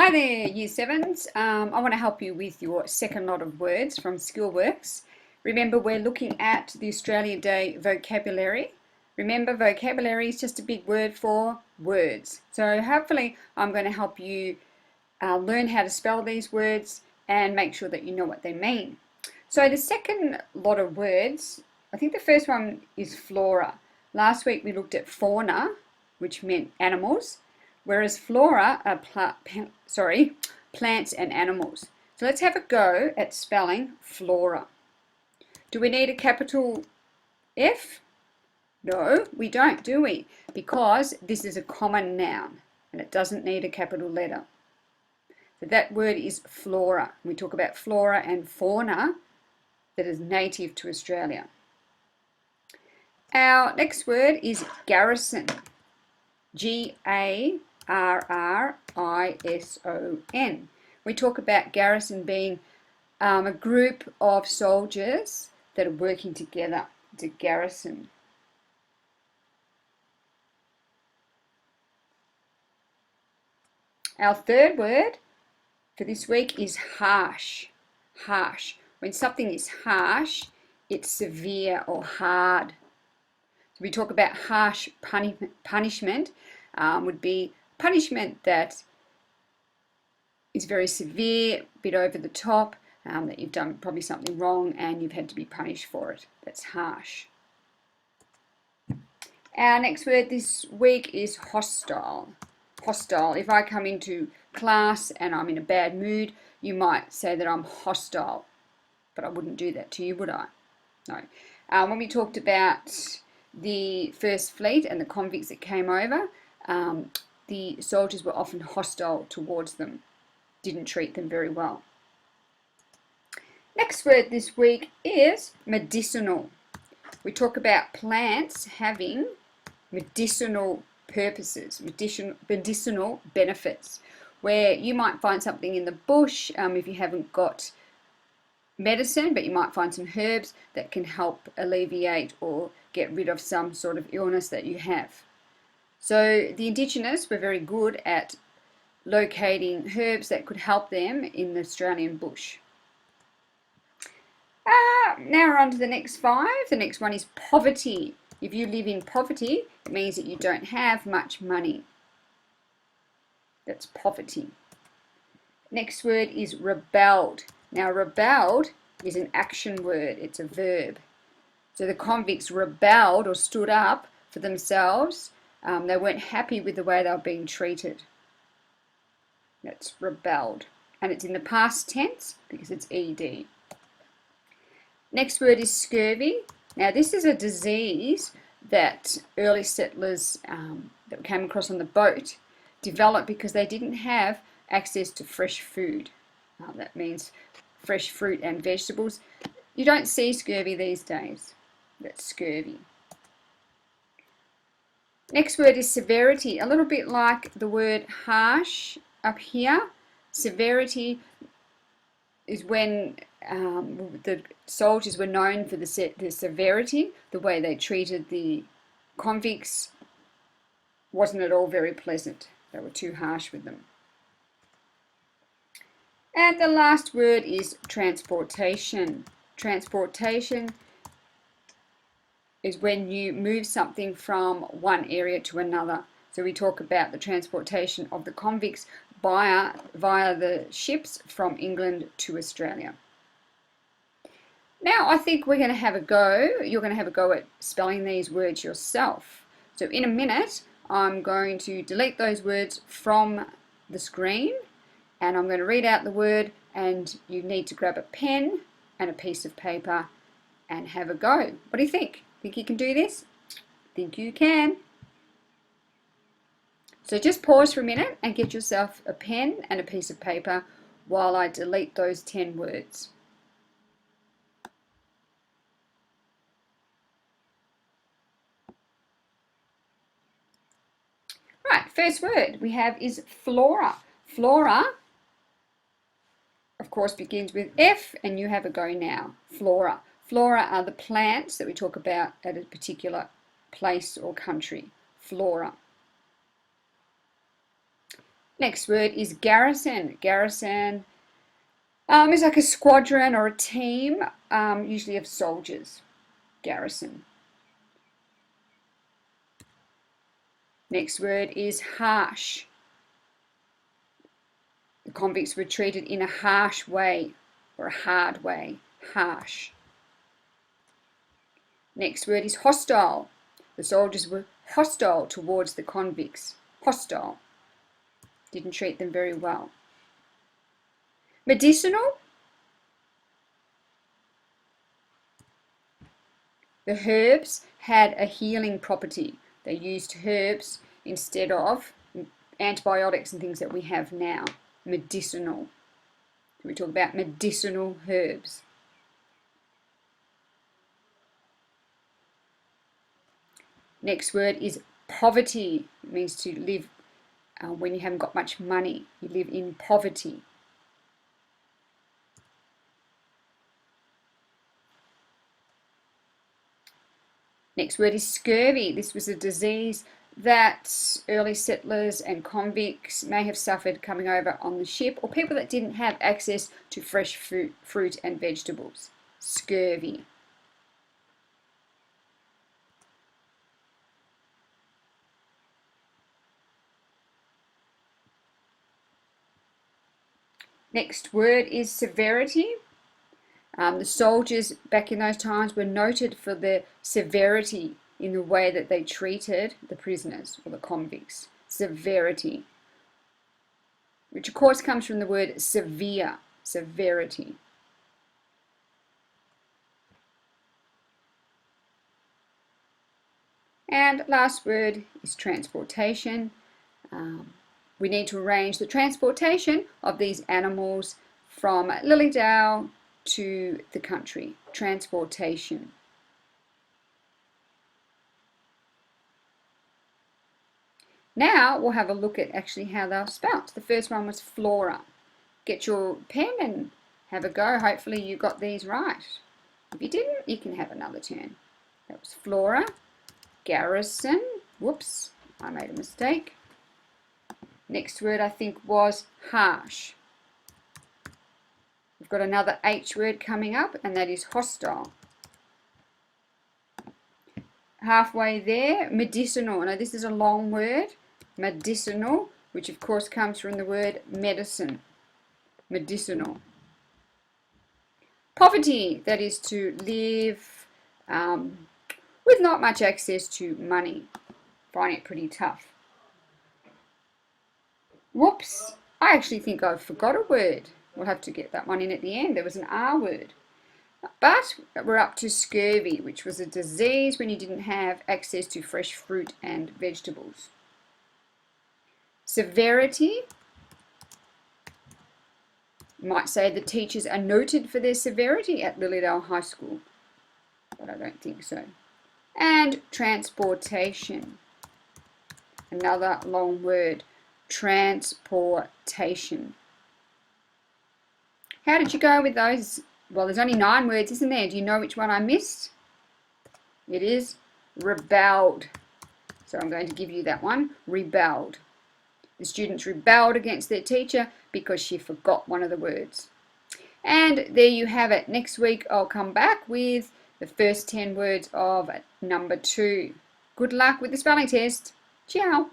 Hi there, Year 7s. I want to help you with your second lot of words from Skillworks. Remember, we're looking at the Australia Day vocabulary. Remember, vocabulary is just a big word for words. So hopefully I'm going to help you learn how to spell these words and make sure that you know what they mean. So the second lot of words, I think the first one is flora. Last week we looked at fauna, which meant animals, whereas flora are plants and animals. So let's have a go at spelling flora. Do we need a capital F? No, we don't, do we? Because this is a common noun and it doesn't need a capital letter. So that word is flora. We talk about flora and fauna that is native to Australia. Our next word is garrison. Garrison. We talk about garrison being a group of soldiers that are working together. It's a garrison. Our third word for this week is harsh. Harsh. When something is harsh, it's severe or hard. So we talk about harsh punishment. Would be punishment that is very severe, a bit over the top, that you've done probably something wrong and you've had to be punished for it. That's harsh. Our next word this week is hostile. Hostile. If I come into class and I'm in a bad mood, you might say that I'm hostile, but I wouldn't do that to you, would I? No. When we talked about the First Fleet and the convicts that came over, the soldiers were often hostile towards them, didn't treat them very well. Next word this week is medicinal. We talk about plants having medicinal purposes, medicinal benefits, where you might find something in the bush if you haven't got medicine, but you might find some herbs that can help alleviate or get rid of some sort of illness that you have. So the Indigenous were very good at locating herbs that could help them in the Australian bush. Now we're on to the next 5. The next one is poverty. If you live in poverty, it means that you don't have much money. That's poverty. Next word is rebelled. Now rebelled is an action word, it's a verb. So the convicts rebelled or stood up for themselves. They weren't happy with the way they were being treated. That's rebelled. And it's in the past tense because it's ed. Next word is scurvy. Now this is a disease that early settlers that came across on the boat developed because they didn't have access to fresh food. That means fresh fruit and vegetables. You don't see scurvy these days. That's scurvy. Next word is severity. A little bit like the word harsh up here. Severity is when the soldiers were known for the severity. The way they treated the convicts wasn't at all very pleasant. They were too harsh with them. And the last word is transportation. Transportation is when you move something from one area to another. So we talk about the transportation of the convicts via the ships from England to Australia. Now I think we're going to have a go. You're going to have a go at spelling these words yourself. So in a minute, I'm going to delete those words from the screen and I'm going to read out the word and you need to grab a pen and a piece of paper and have a go. What do you think? Think you can do this? Think you can. So just pause for a minute and get yourself a pen and a piece of paper while I delete those 10 words. Right, first word we have is flora. Flora, of course, begins with F and you have a go now. Flora. Flora are the plants that we talk about at a particular place or country. Flora. Next word is garrison. Garrison is like a squadron or a team, usually of soldiers. Garrison. Next word is harsh. The convicts were treated in a harsh way or a hard way. Harsh. Next word is hostile. The soldiers were hostile towards the convicts. Hostile. Didn't treat them very well. Medicinal. The herbs had a healing property. They used herbs instead of antibiotics and things that we have now. Medicinal. We talk about medicinal herbs. Next word is poverty. It means to live when you haven't got much money. You live in poverty. Next word is scurvy. This was a disease that early settlers and convicts may have suffered coming over on the ship, or people that didn't have access to fresh fruit and vegetables. Scurvy. Next word is severity. The soldiers back in those times were noted for their severity in the way that they treated the prisoners or the convicts. Severity, which of course comes from the word severe, severity. And last word is transportation. We need to arrange the transportation of these animals from Lilydale to the country. Transportation. Now we'll have a look at actually how they're spelt. The first one was flora. Get your pen and have a go. Hopefully you got these right. If you didn't, you can have another turn. That was flora. Garrison. Whoops, I made a mistake. Next word I think was harsh. We've got another H word coming up, and that is hostile. Halfway there, medicinal. Now this is a long word. Medicinal, which of course comes from the word medicine. Medicinal. Poverty, that is to live with not much access to money. Find it pretty tough. Whoops, I actually think I forgot a word. We'll have to get that one in at the end. There was an R word. But we're up to scurvy, which was a disease when you didn't have access to fresh fruit and vegetables. Severity. You might say the teachers are noted for their severity at Lilydale High School, but I don't think so. And transportation. Another long word. Transportation. How did you go with those? Well, there's only 9 words, isn't there? Do you know which one I missed? It is rebelled. So I'm going to give you that one. Rebelled. The students rebelled against their teacher because she forgot one of the words. And there you have it. Next week I'll come back with the first 10 words of number 2. Good luck with the spelling test. Ciao.